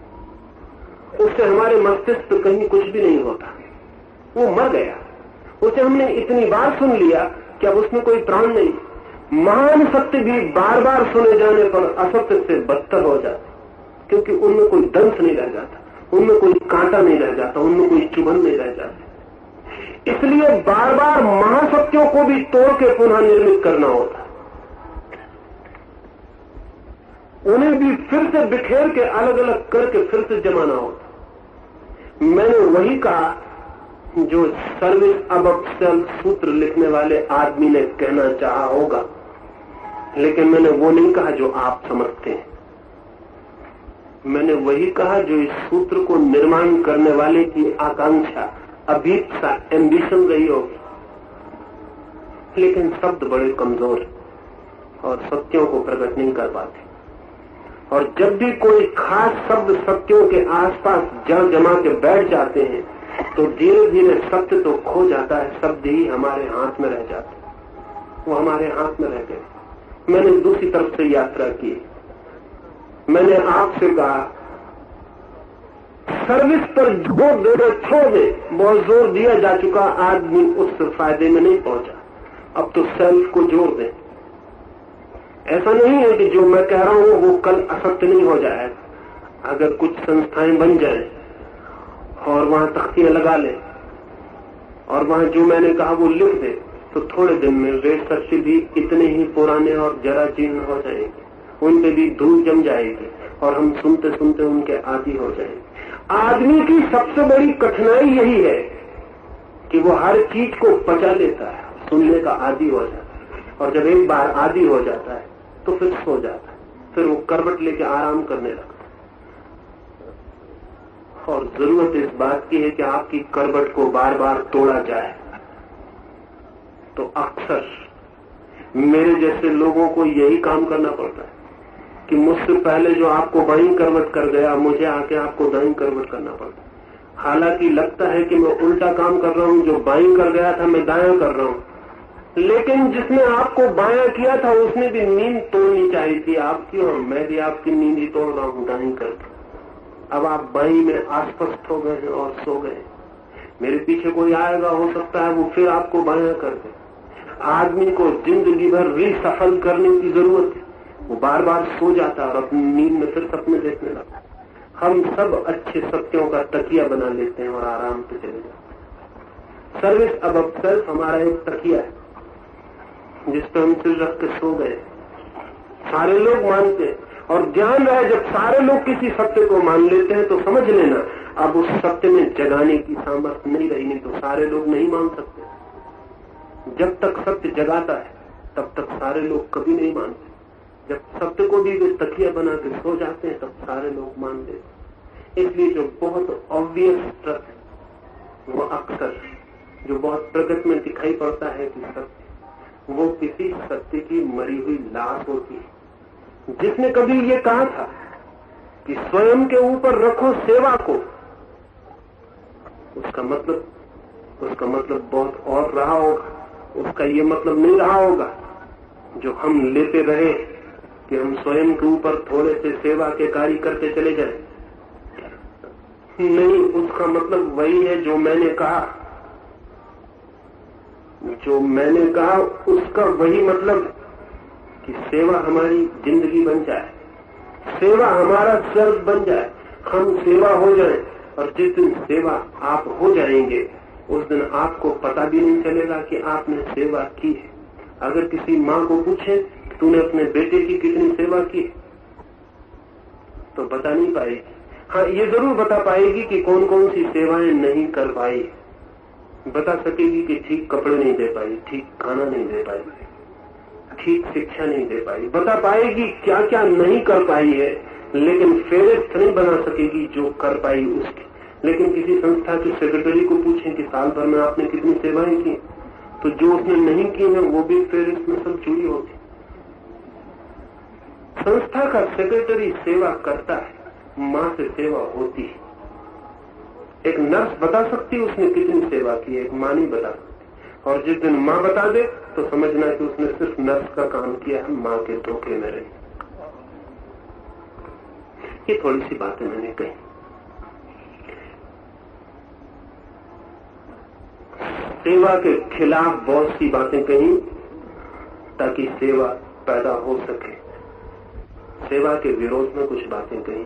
उससे हमारे मस्तिष्क पर कहीं कुछ भी नहीं होता, वो मर गया। उसे हमने इतनी बार सुन लिया कि अब उसमें कोई प्राण नहीं। महान सत्य भी बार बार सुने जाने पर असत्य से बदतर हो जाते, क्योंकि उनमें कोई दंश नहीं रह जाता, उनमें कोई कांटा नहीं रह जाता, उनमें कोई चुभन नहीं रह जाती। इसलिए बार बार महासत्यों को भी तोड़ के पुनः निर्मित करना होता, उन्हें भी फिर से बिखेर के अलग अलग करके फिर से जमाना होता। मैंने वही कहा जो सर्विस अबव सेल्फ सूत्र लिखने वाले आदमी ने कहना चाहा होगा, लेकिन मैंने वो नहीं कहा जो आप समझते हैं। मैंने वही कहा जो इस सूत्र को निर्माण करने वाले की आकांक्षा, अभीप्सा, एम्बिशन रही होगी। लेकिन शब्द बड़े कमजोर और सत्यों को प्रकट नहीं कर पाते, और जब भी कोई खास शब्द सत्यों के आसपास जड़ जमा के बैठ जाते हैं तो धीरे धीरे सत्य तो खो जाता है, शब्द ही हमारे हाथ में रह जाते हैं। वो हमारे हाथ में रह गए। मैंने दूसरी तरफ से यात्रा की। मैंने आपसे कहा सर्विस पर जोर दे दो, छोड़ दे। बहुत जोर दिया जा चुका, आदमी उस फायदे में नहीं पहुंचा। अब तो सेल्फ को जोर दे। ऐसा नहीं है कि जो मैं कह रहा हूं वो कल असत्य नहीं हो जाएगा। अगर कुछ संस्थाएं बन जाए और वहां तख्तियां लगा ले और वहां जो मैंने कहा वो लिख दे, तो थोड़े दिन में वे सत्य भी इतने ही पुराने और जरा जीर्ण हो जाएंगे, उन पे भी धूल जम जाएगी और हम सुनते सुनते उनके आदी हो जाएंगे। आदमी की सबसे बड़ी कठिनाई यही है कि वो हर चीज को पचा लेता है, सुनने का आदी हो जाता है, और जब एक बार आदी हो जाता है तो फिर सो जाता है, फिर वो करवट लेके आराम करने लगता है। और जरूरत इस बात की है कि आपकी करवट को बार बार तोड़ा जाए। तो अक्सर मेरे जैसे लोगों को यही काम करना पड़ता है कि मुझसे पहले जो आपको बाईं करवट कर गया, मुझे आके आपको दाईं करवट करना पड़ता है। हालांकि लगता है कि मैं उल्टा काम कर रहा हूं, जो बाईं कर गया था मैं दायां कर रहा हूं, लेकिन जिसने आपको बायां किया था उसने भी नींद तोड़नी चाहिए थी आपकी, और मैं भी आपकी नींद ही तोड़ रहा हूं दाईं करके। अब आप बाईं में आश्वस्त हो गए हैं और सो गए। मेरे पीछे कोई आएगा, हो सकता है वो फिर आपको बायां कर दे। आदमी को जिंदगी भर रीसफल करने की जरूरत है। वो बार बार सो जाता है और अपनी नींद में फिर सपने देखने लगता है। हम सब अच्छे सत्यों का तकिया बना लेते हैं और आराम से चले जाते हैं। सर्विस अबव सेल्फ हमारा एक तकिया है जिस पर हम सिर रख के सो गए। सारे लोग मानते हैं, और ध्यान रहे जब सारे लोग किसी सत्य को मान लेते हैं तो समझ लेना अब उस सत्य में जगाने की सामर्थ्य नहीं रही, नहीं तो सारे लोग नहीं मान सकते। जब तक सत्य जगाता है तब तक सारे लोग कभी नहीं मानते। जब सत्य को भी वे तकिया बना के सो जाते हैं तब सारे लोग मान लेते। इसलिए जो बहुत ऑब्वियस ट्रथ वो अक्सर जो बहुत प्रगट में दिखाई पड़ता है कि सत्य, वो किसी सत्य की मरी हुई लाश होती है। जिसने कभी ये कहा था कि स्वयं के ऊपर रखो सेवा को, उसका मतलब बहुत और रहा होगा। उसका ये मतलब नहीं रहा होगा जो हम लेते रहे कि हम स्वयं के ऊपर थोड़े से सेवा के कार्य करते चले जाए। नहीं, उसका मतलब वही है जो मैंने कहा उसका वही मतलब कि सेवा हमारी जिंदगी बन जाए, सेवा हमारा स्वर्ग बन जाए, हम सेवा हो जाए। और जिस दिन सेवा आप हो जाएंगे उस दिन आपको पता भी नहीं चलेगा कि आपने सेवा की है। अगर किसी माँ को पूछे तूने अपने बेटे की कितनी सेवा की तो बता नहीं पाएगी। हाँ, ये जरूर बता पाएगी कि कौन कौन सी सेवाएं नहीं कर पाई। बता सकेगी कि ठीक कपड़े नहीं दे पाई, ठीक खाना नहीं दे पाई, ठीक शिक्षा नहीं दे पाई। बता पाएगी क्या क्या नहीं कर पाई है, लेकिन फेरिस्त नहीं बना सकेगी जो कर पाई उसकी। लेकिन किसी संस्था के सेक्रेटरी को पूछें कि साल भर में आपने कितनी सेवाएं की, तो जो उसने नहीं की है वो भी फेरिस्त में सब जुड़ी होगी। संस्था का सेक्रेटरी सेवा करता है, मां से सेवा होती है। एक नर्स बता सकती है उसने कितनी सेवा की है, एक मां नहीं बता सकती। और जिस दिन मां बता दे तो समझना कि उसने सिर्फ नर्स का काम किया है, मां के धोखे में रही। ये थोड़ी सी बातें मैंने कही। सेवा के खिलाफ बहुत सी बातें कही ताकि सेवा पैदा हो सके। सेवा के विरोध में कुछ बातें कही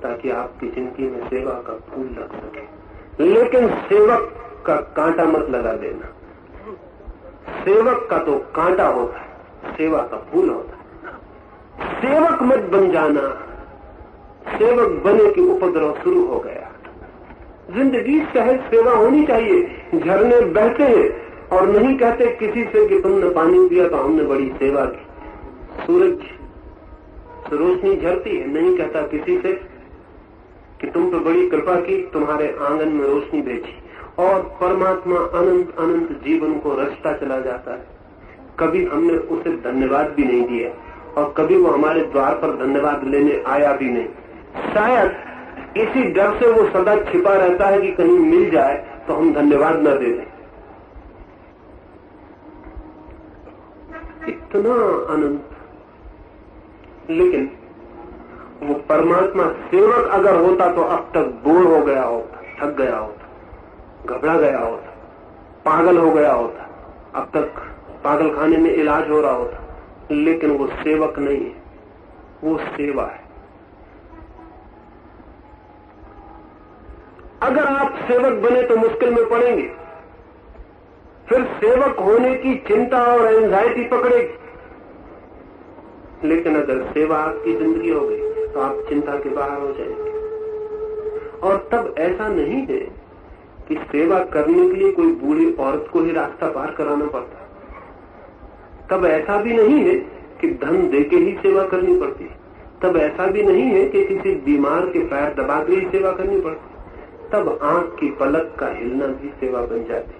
ताकि आपकी जिंदगी में सेवा का फूल लग सके। लेकिन सेवक का कांटा मत लगा देना। सेवक का तो कांटा होता है, सेवा का फूल होता है। सेवक मत बन जाना। सेवक बने की उपद्रव शुरू हो गया। जिंदगी सहज सेवा होनी चाहिए। झरने बहते हैं और नहीं कहते किसी से कि तुमने पानी पिया तो हमने बड़ी सेवा की। सूरज से रोशनी झरती है, नहीं कहता किसी से कि तुम तो बड़ी कृपा की, तुम्हारे आंगन में रोशनी भेजी। और परमात्मा अनंत अनंत जीवन को रचता चला जाता है। कभी हमने उसे धन्यवाद भी नहीं दिया और कभी वो हमारे द्वार पर धन्यवाद लेने आया भी नहीं। शायद इसी डर से वो सदा छिपा रहता है कि कहीं मिल जाए तो हम धन्यवाद न दे दें। इतना अनंत। लेकिन वो परमात्मा सेवक अगर होता तो अब तक बोर हो गया होता, थक गया होता, घबरा गया होता, पागल हो गया होता, अब तक पागल खाने में इलाज हो रहा होता। लेकिन वो सेवक नहीं है, वो सेवा है। अगर आप सेवक बने तो मुश्किल में पड़ेंगे, फिर सेवक होने की चिंता और एंजाइटी पकड़ेगी। लेकिन अगर सेवा आपकी जिंदगी हो गई तो आप चिंता के बाहर हो जाएंगे। और तब ऐसा नहीं है कि सेवा करने के लिए कोई बूढ़ी औरत को ही रास्ता पार कराना पड़ता। तब ऐसा भी नहीं है कि धन देके ही सेवा करनी पड़ती। तब ऐसा भी नहीं है कि किसी बीमार के पैर दबा के ही सेवा करनी पड़ती। तब आंख की पलक का हिलना भी सेवा बन जाती।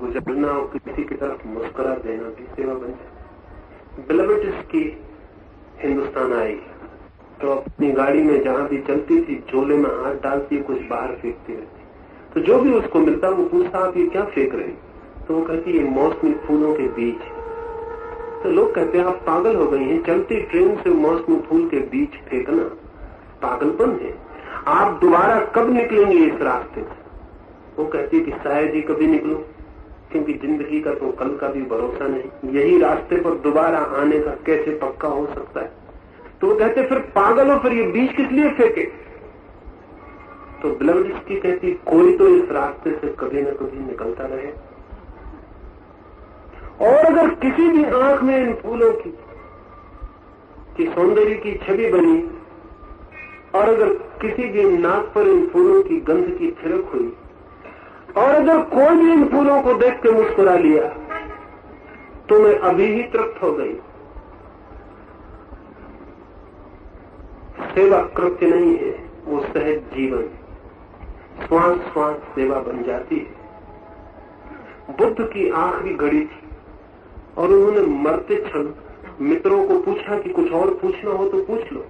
गुजरना और किसी की तरफ मुस्कुरा देना भी सेवा बन जाती। बिलवर्ड्स की हिंदुस्तान आई तो अपनी गाड़ी में जहां भी चलती थी झोले में हाथ डालती, कुछ बाहर फेंकती रहती। तो जो भी उसको मिलता वो पूछता आप ये क्या फेंक रहे? तो वो कहती ये मौसमी फूलों के बीज। तो लोग कहते हैं आप पागल हो गई हैं, चलती ट्रेन से मौसमी फूल के बीज फेंकना पागलपन है। आप दोबारा कब निकलेंगे इस रास्ते से? वो कहती है कि शायद ही कभी निकलूं, क्योंकि जिंदगी का तो कल का भी भरोसा नहीं। यही रास्ते पर दोबारा आने का कैसे पक्का हो सकता है? तो वो कहते फिर पागल हो, फिर ये बीज किस लिए फेंके? तो बिलवर्ड्स की कहती कोई तो इस रास्ते से कभी न कभी निकलता रहे। और अगर किसी भी आंख में इन फूलों की सौंदर्य की छवि बनी और अगर किसी भी नाक पर इन फूलों की गंध की थिरक हुई और अगर कोई भी इन फूलों को देख के मुस्कुरा लिया तो मैं अभी ही तृप्त हो गई। सेवा कृत्य नहीं है, वो सहज जीवन। श्वास श्वास सेवा बन जाती है। बुद्ध की आखिरी घड़ी थी और उन्होंने मरते क्षण मित्रों को पूछा कि कुछ और पूछना हो तो पूछ लो।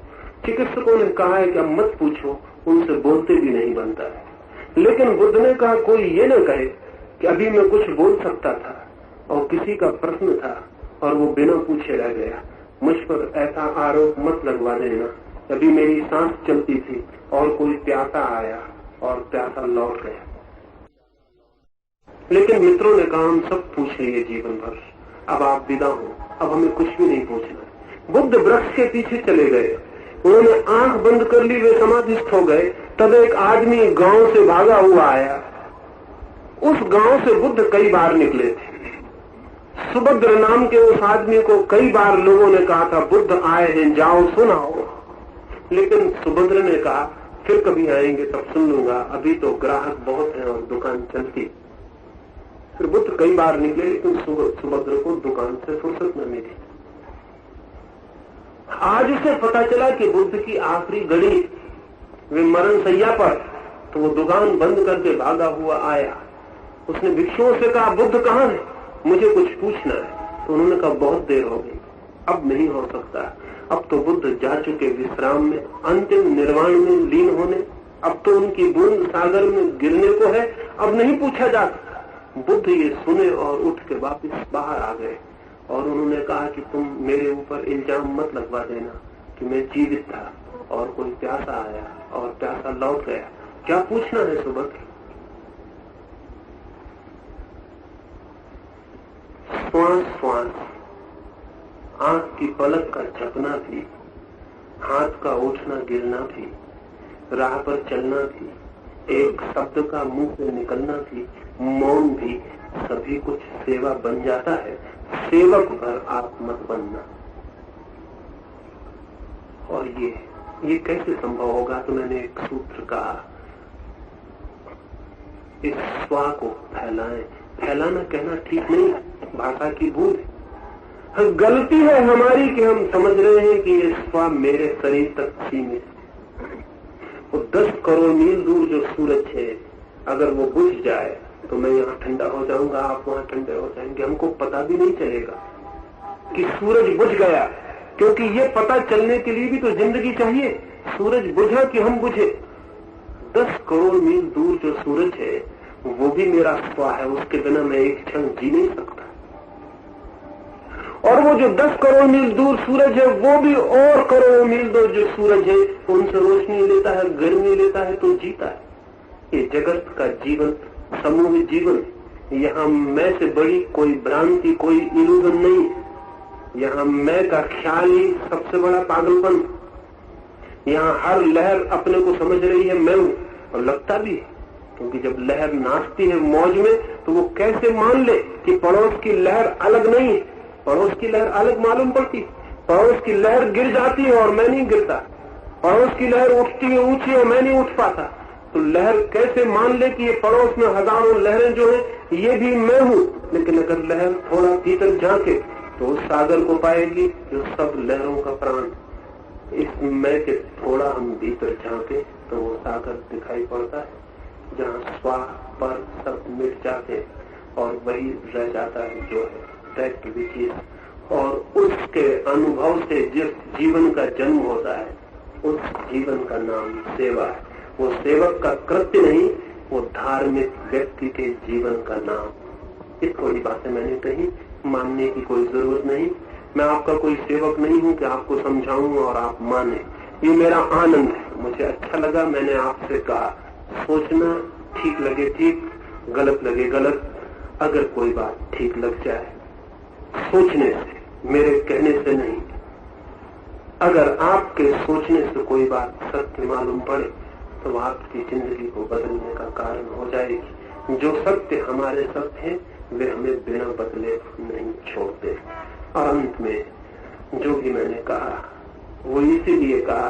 चिकित्सकों ने कहा है कि अब मत पूछो, उनसे बोलते भी नहीं बनता है। लेकिन बुद्ध ने कहा कोई ये न कहे कि अभी मैं कुछ बोल सकता था और किसी का प्रश्न था और वो बिना पूछे रह गया। मुझ पर ऐसा आरोप मत लगवा देना। अभी मेरी सांस चलती थी और कोई प्यासा आया और प्यासा लौट गया। लेकिन मित्रों ने कहा हम सब पूछ लिए जीवन भर, अब आप विदा हो, अब हमें कुछ भी नहीं पूछना। बुद्ध वृक्ष के पीछे चले गए, उन्होंने आंख बंद कर ली, वे समाधिस्थ हो गए। तब एक आदमी गांव से भागा हुआ आया। उस गांव से बुद्ध कई बार निकले थे। सुभद्र नाम के उस आदमी को कई बार लोगों ने कहा था बुद्ध आए हैं, जाओ सुनाओ। लेकिन सुभद्र ने कहा फिर कभी आएंगे तब सुन लूंगा, अभी तो ग्राहक बहुत हैं और दुकान चलती। फिर बुद्ध कई बार निकले लेकिन सुभद्र को दुकान से फुर्सत न मिली। आज उसे पता चला कि बुद्ध की आखिरी घड़ी वे मरण सैया पर, तो वो दुकान बंद करके भागा हुआ आया। उसने भिक्षुओं से कहा, बुद्ध कहाँ है, मुझे कुछ पूछना है। तो उन्होंने कहा, बहुत देर हो गई, अब नहीं हो सकता, अब तो बुद्ध जा चुके विश्राम में, अंतिम निर्वाण में लीन होने, अब तो उनकी बूंद सागर में गिरने को है, अब नहीं पूछा जा सकता। बुद्ध ये सुने और उठ के वापिस बाहर आ गए और उन्होंने कहा कि तुम मेरे ऊपर इल्जाम मत लगवा देना कि मैं जीवित था और कोई प्यासा आया और प्यासा लौट गया, क्या पूछना है सुभद्र? श्वास श्वास, आंख की पलक का झपना भी, हाथ का उठना गिरना भी, राह पर चलना भी, एक शब्द का मुंह से निकलना भी, मौन भी, सभी कुछ सेवा बन जाता है। सेवक भर आप मत बनना। और ये कैसे संभव होगा? तो मैंने एक सूत्र कहा, इस स्वा को फैलाएं। फैलाना कहना ठीक नहीं, भाषा की भूल है, गलती है हमारी कि हम समझ रहे हैं कि ये स्वा मेरे शरीर तक सीमित है। वो 10 करोड़ मील दूर जो सूरज है, अगर वो बुझ जाए तो मैं यहाँ ठंडा हो जाऊंगा, आप वहां ठंडे हो जाएंगे, हमको पता भी नहीं चलेगा कि सूरज बुझ गया, क्योंकि ये पता चलने के लिए भी तो जिंदगी चाहिए। सूरज बुझा कि हम बुझे। 10 करोड़ मील दूर जो सूरज है वो भी मेरा स्वा है, उसके बिना मैं एक क्षण जी नहीं सकता। और वो जो 10 करोड़ मील दूर सूरज है वो भी और करोड़ों मील दूर जो सूरज है उनसे रोशनी लेता है, गर्मी लेता है तो जीता है। ये जगत का जीवन समूह जीवन, यहाँ मैं से बड़ी कोई भ्रांति, कोई इल्यूजन नहीं। यहाँ मैं का ख्याल ही सबसे बड़ा पागलपन। यहाँ हर लहर अपने को समझ रही है मैं हूं, और लगता भी है, क्योंकि जब लहर नाचती है मौज में तो वो कैसे मान ले कि पड़ोस की लहर अलग नहीं है। पड़ोस की लहर अलग मालूम पड़ती, पड़ोस की लहर गिर जाती है और मैं नहीं गिरता, पड़ोस की लहर उठती है ऊंची और मैं नहीं उठ पाता। तो लहर कैसे मान ले कि ये पड़ोस में हजारों लहरें जो है ये भी मैं हूं। लेकिन अगर लहर थोड़ा भीतर झांके तो उस सागर को पाएगी जो सब लहरों का प्राण। इस मैं के थोड़ा हम भीतर झांके तो वो सागर दिखाई पड़ता है, जहाँ स्वा पर सब मिट जाते और वही रह जाता है जो है दैट विच इज। और उसके अनुभव से जिस जीवन का जन्म होता है उस जीवन का नाम सेवा है। वो सेवक का कृत्य नहीं, वो धार्मिक व्यक्ति के जीवन का नाम। इस थोड़ी बातें मैंने कही, मानने की कोई जरूरत नहीं। मैं आपका कोई सेवक नहीं हूं कि आपको समझाऊं और आप माने। ये मेरा आनंद है, मुझे अच्छा लगा, मैंने आपसे कहा। सोचना ठीक लगे ठीक, गलत लगे गलत। अगर कोई बात ठीक लग जाए सोचने से, मेरे कहने से नहीं, अगर आपके सोचने से कोई बात सत्य मालूम पड़े तो आपकी जिंदगी को बदलने का कारण हो जाएगी। जो सत्य हमारे सत्य हैं वे हमें बिना बदले नहीं छोड़ते। और अंत में जो भी मैंने कहा वो इसीलिए कहा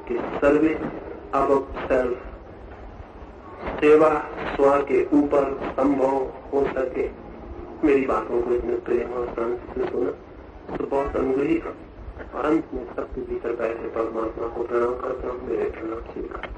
कि सर्विस अबव सेल्फ, सेवा स्व के ऊपर संभव हो सके। मेरी बातों को इतने प्रेम और शांति से सुना तो बहुत अनुग्रही। और अंत में सबके भीतर बैठे परमात्मा को प्रणाम करता हूँ। मेरे प्रणाम स्वीकार।